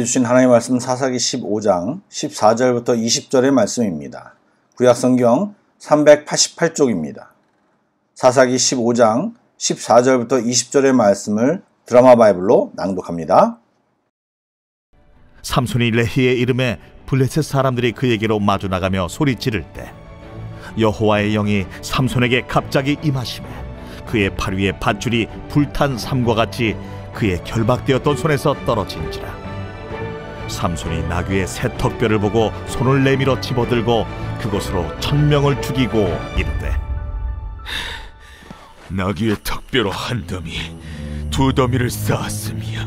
주신 하나님의 말씀 사사기 15장 14절부터 20절의 말씀입니다. 구약성경 388쪽입니다. 사사기 15장 14절부터 20절의 말씀을 드라마 바이블로 낭독합니다. 삼손이 레히의 이름에 블레셋 사람들이 그에게로 마주 나가며 소리 지를 때 여호와의 영이 삼손에게 갑자기 임하시매 그의 팔 위에 밧줄이 불탄 삼과 같이 그의 결박되었던 손에서 떨어진지라. 삼손이 나귀의 새 턱뼈를 보고 손을 내밀어 집어들고 그것으로 1000명을 죽이고 이르되, 나귀의 턱뼈로 한 더미, 두 더미를 쌓았음이야.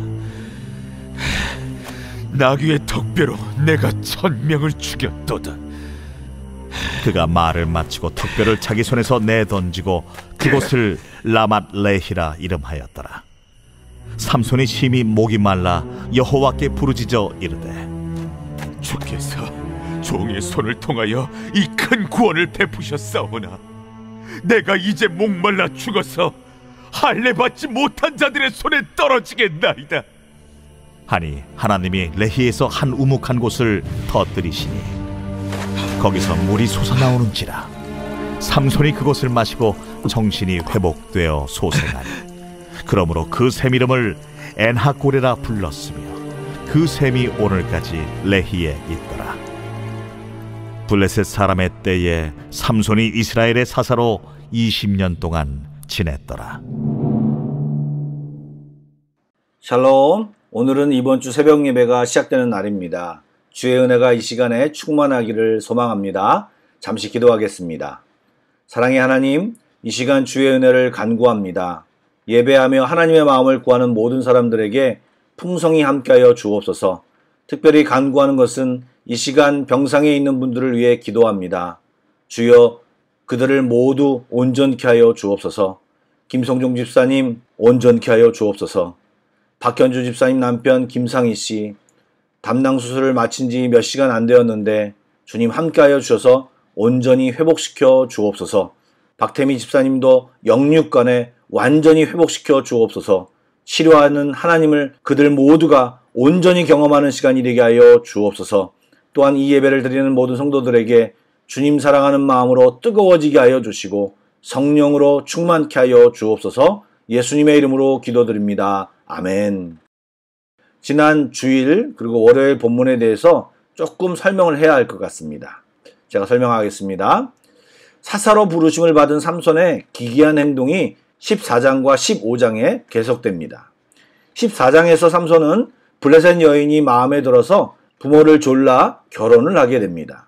나귀의 턱뼈로 내가 1000명을 죽였도다. 그가 말을 마치고 턱뼈를 자기 손에서 내던지고 그곳을 라맛 레히라 이름하였더라. 삼손이 심히 목이 말라 여호와께 부르짖어 이르되, 주께서 종의 손을 통하여 이 큰 구원을 베푸셨사오나 내가 이제 목말라 죽어서 할례 받지 못한 자들의 손에 떨어지겠나이다 하니 하나님이 레히에서 한 우묵한 곳을 터뜨리시니 거기서 물이 솟아나오는지라. 삼손이 그것을 마시고 정신이 회복되어 소생하니 그러므로 그 샘 이름을 엔하고레라 불렀으며 그 샘이 오늘까지 레히에 있더라. 블레셋 사람의 때에 삼손이 이스라엘의 사사로 20년 동안 지냈더라. 샬롬. 오늘은 이번 주 새벽 예배가 시작되는 날입니다. 주의 은혜가 이 시간에 충만하기를 소망합니다. 잠시 기도하겠습니다. 사랑의 하나님, 이 시간 주의 은혜를 간구합니다. 예배하며 하나님의 마음을 구하는 모든 사람들에게 풍성히 함께하여 주옵소서. 특별히 간구하는 것은 이 시간 병상에 있는 분들을 위해 기도합니다. 주여, 그들을 모두 온전케 하여 주옵소서. 김성종 집사님 온전케 하여 주옵소서. 박현주 집사님 남편 김상희 씨 담낭 수술을 마친 지 몇 시간 안 되었는데 주님 함께하여 주셔서 온전히 회복시켜 주옵소서. 박태미 집사님도 영육간에 완전히 회복시켜 주옵소서. 치료하는 하나님을 그들 모두가 온전히 경험하는 시간이 되게 하여 주옵소서. 또한 이 예배를 드리는 모든 성도들에게 주님 사랑하는 마음으로 뜨거워지게 하여 주시고 성령으로 충만케 하여 주옵소서. 예수님의 이름으로 기도드립니다. 아멘. 지난 주일 그리고 월요일 본문에 대해서 조금 설명을 해야 할 것 같습니다. 제가 설명하겠습니다. 사사로 부르심을 받은 삼손의 기이한 행동이 14장과 15장에 계속됩니다. 14장에서 삼손은 블레셋 여인이 마음에 들어서 부모를 졸라 결혼을 하게 됩니다.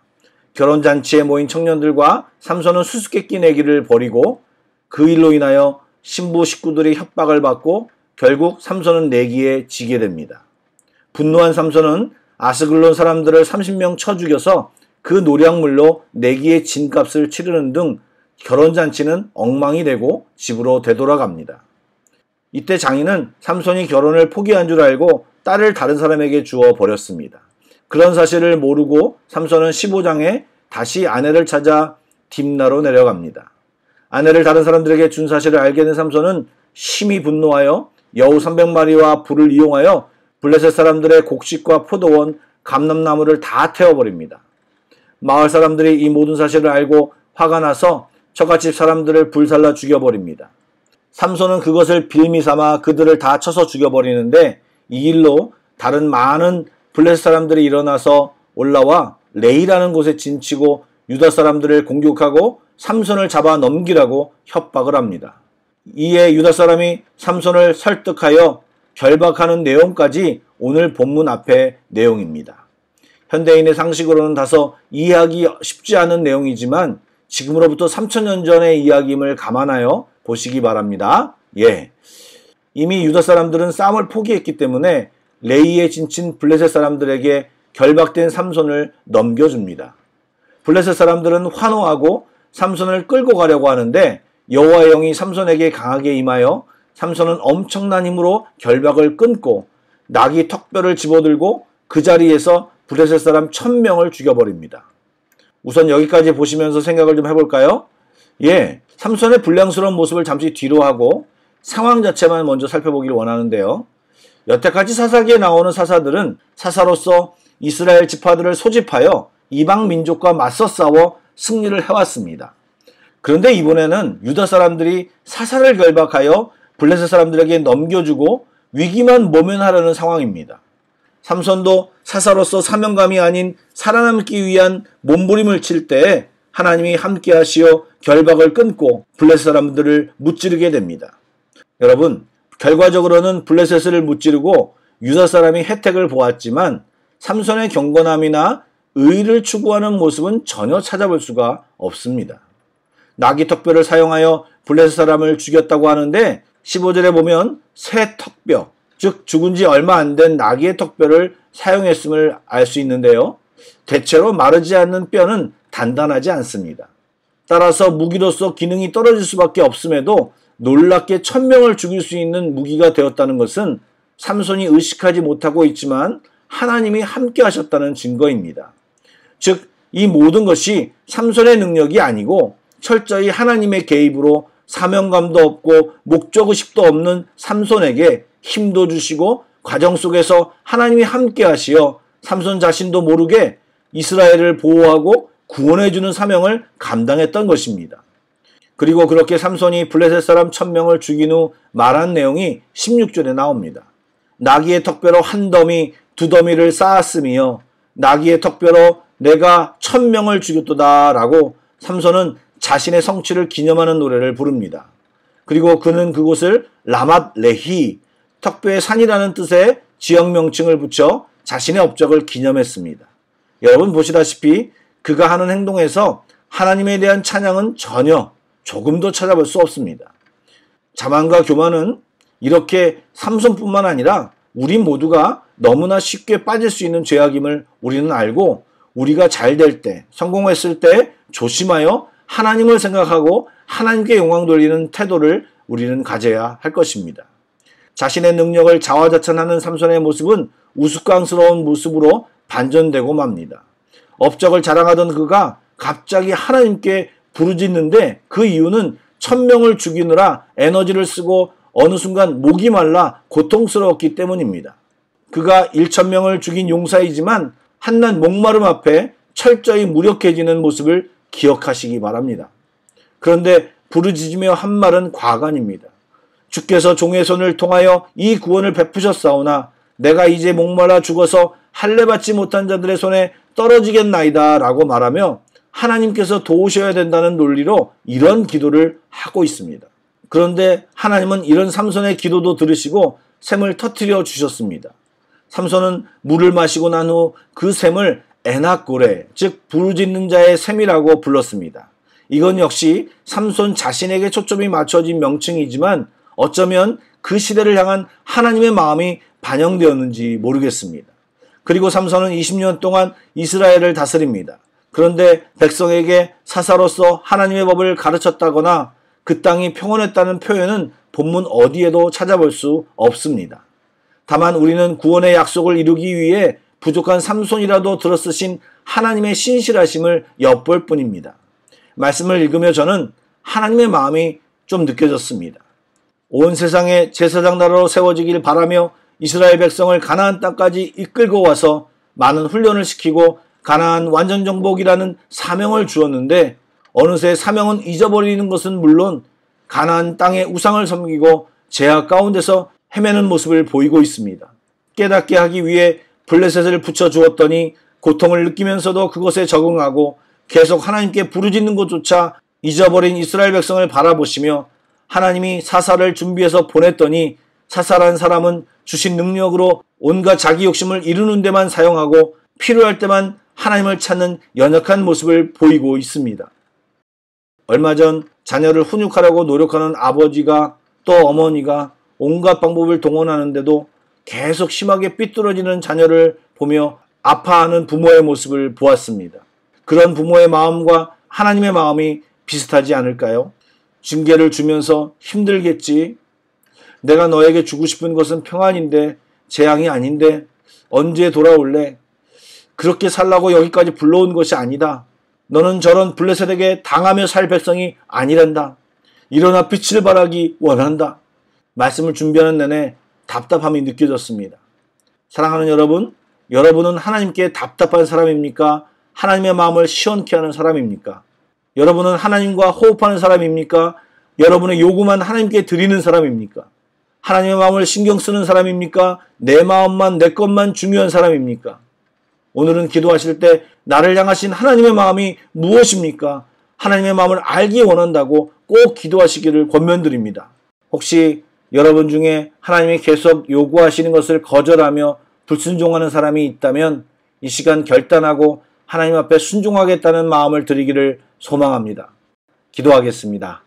결혼잔치에 모인 청년들과 삼손은 수수께끼 내기를 벌이고 그 일로 인하여 신부 식구들이 협박을 받고 결국 삼손은 내기에 지게 됩니다. 분노한 삼손은 아스글론 사람들을 30명 쳐 죽여서 그 노량물로 내기의 진값을 치르는 등 결혼잔치는 엉망이 되고 집으로 되돌아갑니다. 이때 장인은 삼손이 결혼을 포기한 줄 알고 딸을 다른 사람에게 주어 버렸습니다. 그런 사실을 모르고 삼손은 15장에 다시 아내를 찾아 딥나로 내려갑니다. 아내를 다른 사람들에게 준 사실을 알게 된 삼손은 심히 분노하여 여우 300마리와 불을 이용하여 블레셋 사람들의 곡식과 포도원, 감람나무를 다 태워버립니다. 마을 사람들이 이 모든 사실을 알고 화가 나서 처갓집 사람들을 불살라 죽여버립니다. 삼손은 그것을 빌미 삼아 그들을 다 쳐서 죽여버리는데 이 일로 다른 많은 블레셋 사람들이 일어나서 올라와 레이라는 곳에 진치고 유다 사람들을 공격하고 삼손을 잡아 넘기라고 협박을 합니다. 이에 유다 사람이 삼손을 설득하여 결박하는 내용까지 오늘 본문 앞의 내용입니다. 현대인의 상식으로는 다소 이해하기 쉽지 않은 내용이지만 지금으로부터 3000년 전의 이야기임을 감안하여 보시기 바랍니다. 이미 유다 사람들은 싸움을 포기했기 때문에 레이에 진친 블레셋 사람들에게 결박된 삼손을 넘겨줍니다. 블레셋 사람들은 환호하고 삼손을 끌고 가려고 하는데 여호와의 영이 삼손에게 강하게 임하여 삼손은 엄청난 힘으로 결박을 끊고 나귀 턱뼈를 집어들고 그 자리에서 블레셋 사람 1000명을 죽여버립니다. 우선 여기까지 보시면서 생각을 좀 해볼까요? 삼손의 불량스러운 모습을 잠시 뒤로 하고 상황 자체만 먼저 살펴보기를 원하는데요. 여태까지 사사기에 나오는 사사들은 사사로서 이스라엘 지파들을 소집하여 이방 민족과 맞서 싸워 승리를 해왔습니다. 그런데 이번에는 유다 사람들이 사사를 결박하여 블레셋 사람들에게 넘겨주고 위기만 모면하려는 상황입니다. 삼손도 사사로서 사명감이 아닌 살아남기 위한 몸부림을 칠 때 하나님이 함께 하시어 결박을 끊고 블레셋 사람들을 무찌르게 됩니다. 여러분, 결과적으로는 블레셋을 무찌르고 유다 사람이 혜택을 보았지만 삼손의 경건함이나 의를 추구하는 모습은 전혀 찾아볼 수가 없습니다. 나귀 턱뼈를 사용하여 블레셋 사람을 죽였다고 하는데 15절에 보면 새 턱뼈, 즉 죽은 지 얼마 안 된 나귀의 턱뼈를 사용했음을 알 수 있는데요. 대체로 마르지 않는 뼈는 단단하지 않습니다. 따라서 무기로서 기능이 떨어질 수밖에 없음에도 놀랍게 1000명을 죽일 수 있는 무기가 되었다는 것은 삼손이 의식하지 못하고 있지만 하나님이 함께 하셨다는 증거입니다. 즉, 이 모든 것이 삼손의 능력이 아니고 철저히 하나님의 개입으로 사명감도 없고 목적의식도 없는 삼손에게 힘도 주시고 과정 속에서 하나님이 함께 하시어 삼손 자신도 모르게 이스라엘을 보호하고 구원해주는 사명을 감당했던 것입니다. 그리고 그렇게 삼손이 블레셋 사람 1000명을 죽인 후 말한 내용이 16절에 나옵니다. 나귀의 턱뼈로 한 더미, 두 더미를 쌓았으며 나귀의 턱뼈로 내가 1000명을 죽였도다 라고 삼손은 자신의 성취를 기념하는 노래를 부릅니다. 그리고 그는 그곳을 라맛 레히, 턱뼈의 산이라는 뜻의 지역 명칭을 붙여 자신의 업적을 기념했습니다. 여러분 보시다시피 그가 하는 행동에서 하나님에 대한 찬양은 전혀 조금도 찾아볼 수 없습니다. 자만과 교만은 이렇게 삼손뿐만 아니라 우리 모두가 너무나 쉽게 빠질 수 있는 죄악임을 우리는 알고 우리가 잘 될 때, 성공했을 때 조심하여 하나님을 생각하고 하나님께 영광 돌리는 태도를 우리는 가져야 할 것입니다. 자신의 능력을 자화자찬하는 삼손의 모습은 우스꽝스러운 모습으로 반전되고 맙니다. 업적을 자랑하던 그가 갑자기 하나님께 부르짖는데 그 이유는 1000명을 죽이느라 에너지를 쓰고 어느 순간 목이 말라 고통스러웠기 때문입니다. 그가 1000명을 죽인 용사이지만 한낱 목마름 앞에 철저히 무력해지는 모습을 기억하시기 바랍니다. 그런데 부르짖으며 한 말은 과간입니다. 주께서 종의 손을 통하여 이 구원을 베푸셨사오나 내가 이제 목말라 죽어서 할례받지 못한 자들의 손에 떨어지겠나이다 라고 말하며 하나님께서 도우셔야 된다는 논리로 이런 기도를 하고 있습니다. 그런데 하나님은 이런 삼손의 기도도 들으시고 샘을 터뜨려 주셨습니다. 삼손은 물을 마시고 난 후 그 샘을 에낙고레, 즉 부르짖는 자의 샘이라고 불렀습니다. 이건 역시 삼손 자신에게 초점이 맞춰진 명칭이지만 어쩌면 그 시대를 향한 하나님의 마음이 반영되었는지 모르겠습니다. 그리고 삼손은 20년 동안 이스라엘을 다스립니다. 그런데 백성에게 사사로서 하나님의 법을 가르쳤다거나 그 땅이 평온했다는 표현은 본문 어디에도 찾아볼 수 없습니다. 다만 우리는 구원의 약속을 이루기 위해 부족한 삼손이라도 들어쓰신 하나님의 신실하심을 엿볼 뿐입니다. 말씀을 읽으며 저는 하나님의 마음이 좀 느껴졌습니다. 온 세상에 제사장 나라로 세워지길 바라며 이스라엘 백성을 가나안 땅까지 이끌고 와서 많은 훈련을 시키고 가나안 완전 정복이라는 사명을 주었는데 어느새 사명은 잊어버리는 것은 물론 가나안 땅의 우상을 섬기고 죄악 가운데서 헤매는 모습을 보이고 있습니다. 깨닫게 하기 위해 블레셋을 붙여주었더니 고통을 느끼면서도 그것에 적응하고 계속 하나님께 부르짖는 것조차 잊어버린 이스라엘 백성을 바라보시며 하나님이 사사를 준비해서 보냈더니 사사란 사람은 주신 능력으로 온갖 자기 욕심을 이루는 데만 사용하고 필요할 때만 하나님을 찾는 연약한 모습을 보이고 있습니다. 얼마 전 자녀를 훈육하려고 노력하는 아버지가 또 어머니가 온갖 방법을 동원하는데도 계속 심하게 삐뚤어지는 자녀를 보며 아파하는 부모의 모습을 보았습니다. 그런 부모의 마음과 하나님의 마음이 비슷하지 않을까요? 징계를 주면서 힘들겠지. 내가 너에게 주고 싶은 것은 평안인데 재앙이 아닌데 언제 돌아올래? 그렇게 살라고 여기까지 불러온 것이 아니다. 너는 저런 블레셋에게 당하며 살 백성이 아니란다. 일어나 빛을 발하기 원한다. 말씀을 준비하는 내내 답답함이 느껴졌습니다. 사랑하는 여러분, 여러분은 하나님께 답답한 사람입니까? 하나님의 마음을 시원케 하는 사람입니까? 여러분은 하나님과 호흡하는 사람입니까? 여러분의 요구만 하나님께 드리는 사람입니까? 하나님의 마음을 신경 쓰는 사람입니까? 내 마음만, 내 것만 중요한 사람입니까? 오늘은 기도하실 때 나를 향하신 하나님의 마음이 무엇입니까? 하나님의 마음을 알기 원한다고 꼭 기도하시기를 권면드립니다. 혹시 여러분 중에 하나님이 계속 요구하시는 것을 거절하며 불순종하는 사람이 있다면 이 시간 결단하고 하나님 앞에 순종하겠다는 마음을 드리기를 소망합니다. 기도하겠습니다.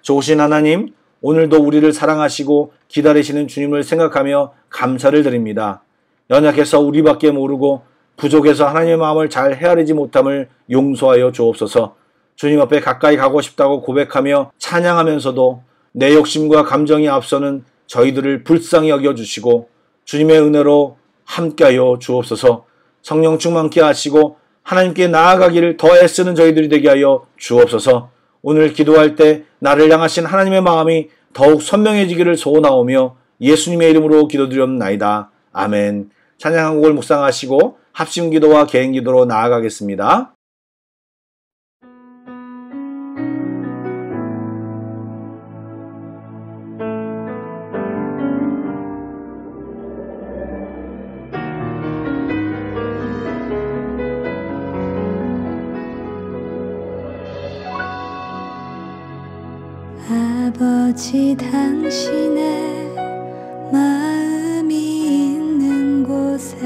좋으신 하나님, 오늘도 우리를 사랑하시고 기다리시는 주님을 생각하며 감사를 드립니다. 연약해서 우리밖에 모르고 부족해서 하나님의 마음을 잘 헤아리지 못함을 용서하여 주옵소서. 주님 앞에 가까이 가고 싶다고 고백하며 찬양하면서도 내 욕심과 감정이 앞서는 저희들을 불쌍히 여겨주시고 주님의 은혜로 함께하여 주옵소서. 성령 충만케 하시고 하나님께 나아가기를 더 애쓰는 저희들이 되게 하여 주옵소서. 오늘 기도할 때 나를 향하신 하나님의 마음이 더욱 선명해지기를 소원하오며 예수님의 이름으로 기도드렸나이다. 아멘. 찬양 한 곡을 묵상하시고 합심기도와 개인기도로 나아가겠습니다. 아버지, 당신의 마음이 있는 곳에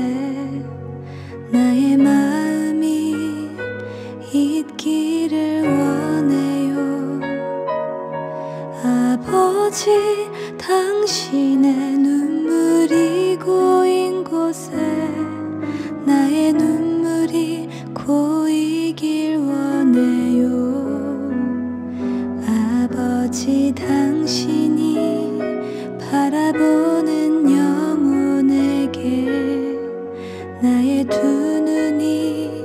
나의 마음이 있기를 원해요. 아버지, 당신의 눈물이 고인 곳에 나의 눈물이 고이길 원해요. 아버지, 당신이 바라보는 영혼에게 나의 두 눈이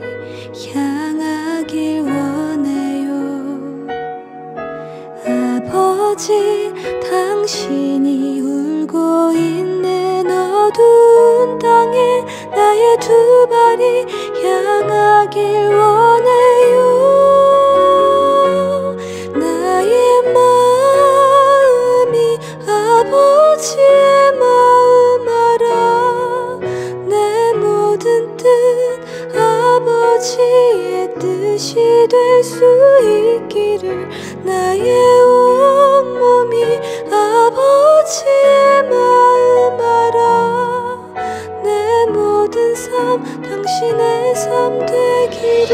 향하길 원해요. 아버지, 당신이 울고 있는 어두운 땅에 나의 두 발이 향하길 원해요. 아버지의 마음 알아. 내 모든 뜻 아버지의 뜻이 될 수 있기를 나의 온몸이 아버지의 마음 알아. 내 모든 삶 당신의 삶 되기를.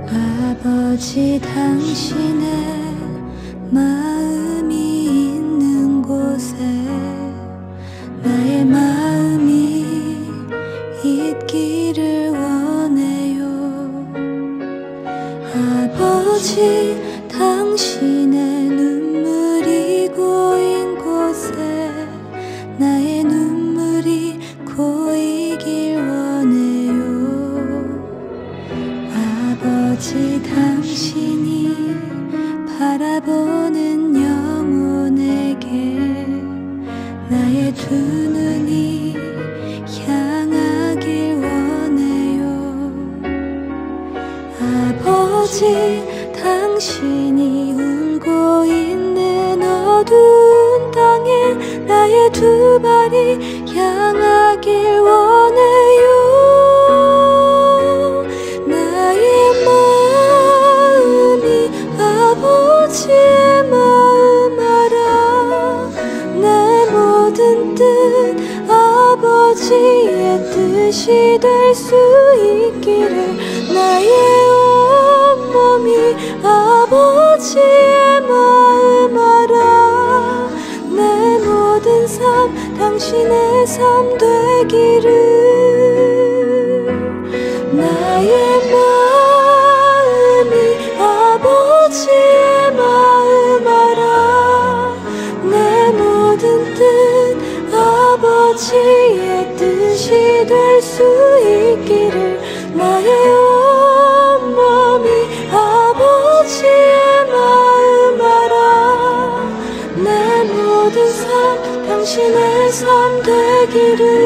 아버지, 당신의 마음이 있는 곳에 나의 마음이 있기를 원해요. 아버지, 당신의 눈물이 고인 곳에 나의 눈물이 고이길 원해요. 아버지, 당신이 바라보는 영혼에게 나의 두 눈이 향하길 원해요. 아버지, 당신이 울고 있는 어두운 땅에 나의 두 발이 향하길 원해요. 아버지의 마음 알아. 내 모든 뜻 아버지의 뜻이 될 수 있기를 나의 온몸이 아버지의 마음 알아. 내 모든 삶 당신의 삶 되기를. 나의 마음이 아버지의 마음 알아. 내 모든 뜻 아버지의 뜻이 될 수 있기를 나의 온몸이 아버지의 이름